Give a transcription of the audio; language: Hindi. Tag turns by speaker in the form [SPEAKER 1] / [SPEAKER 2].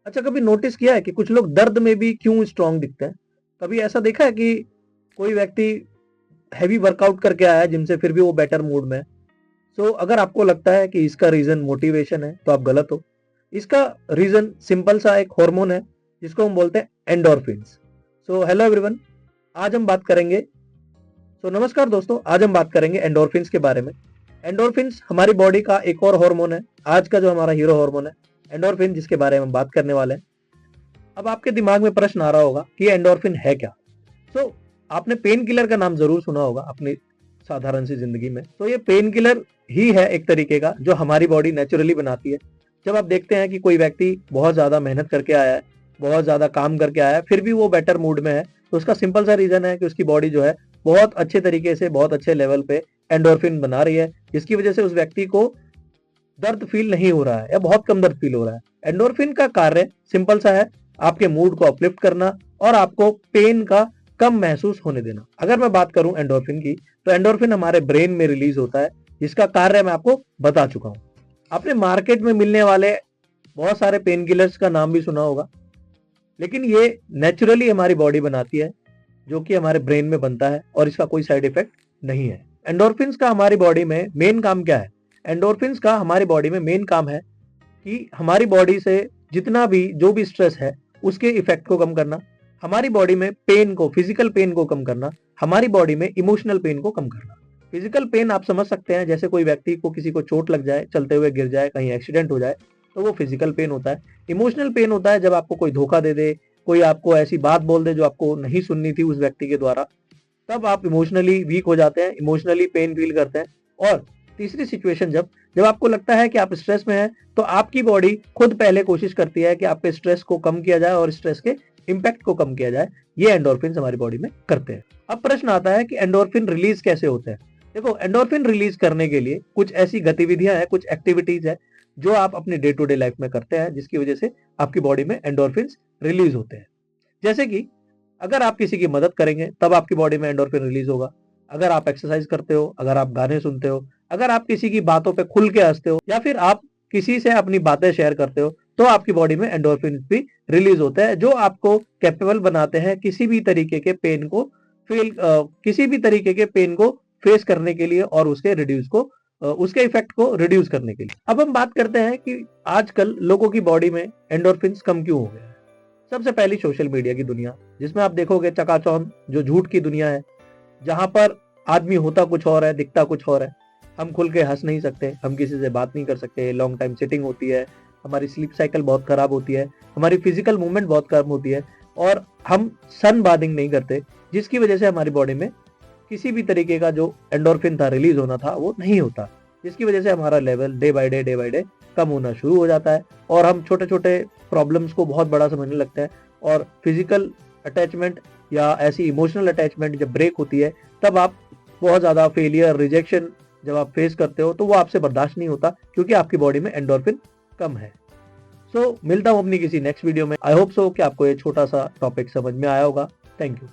[SPEAKER 1] अच्छा, कभी नोटिस किया है कि कुछ लोग दर्द में भी क्यों स्ट्रांग दिखते हैं? कभी ऐसा देखा है कि कोई व्यक्ति हैवी वर्कआउट करके आया है जिम से, फिर भी वो बेटर मूड में है? सो अगर आपको लगता है कि इसका रीजन मोटिवेशन है तो आप गलत हो। इसका रीजन सिंपल सा एक हार्मोन है जिसको हम बोलते हैं एंडोर्फिन्स। सो हेलो एवरीवन, आज हम बात करेंगे नमस्कार दोस्तों, आज हम बात करेंगे एंडोर्फिन्स के बारे में। एंडोर्फिन्स हमारी बॉडी का एक और हार्मोन है, आज का जो हमारा हीरो हार्मोन है एंडोर्फिन, जिसके बारे में हम बात करने वाले हैं। अब आपके दिमाग में प्रश्न आ रहा होगा कि एंडोर्फिन है क्या। सो आपने पेन किलर का नाम जरूर सुना होगा अपनी साधारण सी जिंदगी में। तो ये पेन किलर ही है एक तरीके का, जो हमारी बॉडी नेचुरली बनाती है। जब आप देखते हैं कि कोई व्यक्ति बहुत ज्यादा मेहनत करके आया है, बहुत ज्यादा काम करके आया है, फिर भी वो बेटर मूड में है, तो उसका सिंपल सा रीजन है कि उसकी बॉडी जो है बहुत अच्छे तरीके से, बहुत अच्छे लेवल पे एंडोर्फिन बना रही है, जिसकी वजह से उस व्यक्ति को दर्द फील नहीं हो रहा है या बहुत कम दर्द फील हो रहा है। एंडोर्फिन का कार्य सिंपल सा है, आपके मूड को अपलिफ्ट करना और आपको पेन का कम महसूस होने देना। अगर मैं बात करूं एंडोर्फिन की, तो एंडोर्फिन हमारे ब्रेन में रिलीज होता है, जिसका कार्य मैं आपको बता चुका हूं। आपने मार्केट में मिलने वाले बहुत सारे पेन किलर्स का नाम भी सुना होगा, लेकिन ये नेचुरली हमारी बॉडी बनाती है, जो कि हमारे ब्रेन में बनता है और इसका कोई साइड इफेक्ट नहीं है। एंडोर्फिन्स का हमारी बॉडी में मेन काम क्या है? एंडोर्फिन्स का हमारी बॉडी में मेन काम है कि हमारी बॉडी से जितना भी जो भी स्ट्रेस है उसके इफेक्ट को कम करना, हमारी बॉडी में पेन को, फिजिकल पेन को कम करना, हमारी बॉडी में इमोशनल पेन को कम करना। फिजिकल पेन आप समझ सकते हैं, जैसे कोई व्यक्ति को, किसी को चोट लग जाए, चलते हुए गिर जाए, कहीं एक्सीडेंट हो जाए, तो वो फिजिकल पेन होता है। इमोशनल पेन होता है जब आपको कोई धोखा दे दे, कोई आपको ऐसी बात बोल दे जो आपको नहीं सुननी थी उस व्यक्ति के द्वारा, तब आप इमोशनली वीक हो जाते हैं, इमोशनली पेन फील करते हैं। और तीसरी सिचुएशन, जब जब आपको लगता है कि आप स्ट्रेस में हैं, तो आपकी बॉडी खुद पहले कोशिश करती है कि आपके स्ट्रेस को कम किया जाए और स्ट्रेस के इंपैक्ट को कम किया जाए। ये एंडोर्फिन हमारी बॉडी में करते हैं। अब प्रश्न आता है कि एंडोर्फिन रिलीज कैसे होते हैं। देखो, एंडोर्फिन रिलीज करने के लिए कुछ ऐसी गतिविधियां हैं, कुछ एक्टिविटीज है जो आप अपनी डे टू डे लाइफ में करते हैं, जिसकी वजह से आपकी बॉडी में एंडोर्फिन रिलीज होते हैं। जैसे कि अगर आप किसी की मदद करेंगे तब आपकी बॉडी में एंडोर्फिन रिलीज होगा। अगर आप एक्सरसाइज करते हो, अगर आप गाने सुनते हो, अगर आप किसी की बातों पे खुल के हंसते हो, या फिर आप किसी से अपनी बातें शेयर करते हो, तो आपकी बॉडी में एंडोर्फिन भी रिलीज होते हैं, जो आपको कैपेबल बनाते हैं किसी भी तरीके के पेन को किसी भी तरीके के पेन को फेस करने के लिए और उसके इफेक्ट को रिड्यूस करने के लिए। अब हम बात करते हैं कि आजकल लोगों की बॉडी में एंडोर्फिन कम क्यों हो गए हैं। सबसे पहली सोशल मीडिया की दुनिया, जिसमें आप देखोगे चकाचौंध जो झूठ की दुनिया है, जहां पर आदमी होता कुछ और है, दिखता कुछ और है। हम खुल के हंस नहीं सकते, हम किसी से बात नहीं कर सकते, लॉन्ग टाइम सिटिंग होती है, हमारी स्लीप साइकिल बहुत खराब होती है, हमारी फिजिकल मूवमेंट बहुत कम होती है, और हम सन बाथिंग नहीं करते, जिसकी वजह से हमारी बॉडी में किसी भी तरीके का जो एंडोर्फिन था, रिलीज होना था, वो नहीं होता, जिसकी वजह से हमारा लेवल डे बाय डे कम होना शुरू हो जाता है और हम छोटे छोटे प्रॉब्लम्स को बहुत बड़ा समझने लगते हैं। और फिजिकल अटैचमेंट या ऐसी इमोशनल अटैचमेंट जब ब्रेक होती है, तब आप बहुत ज्यादा फेलियर, रिजेक्शन जब आप फेस करते हो, तो वो आपसे बर्दाश्त नहीं होता, क्योंकि आपकी बॉडी में एंडोर्फिन कम है। मिलता हूं अपनी किसी नेक्स्ट वीडियो में। आई होप सो कि आपको ये छोटा सा टॉपिक समझ में आया होगा। Thank you.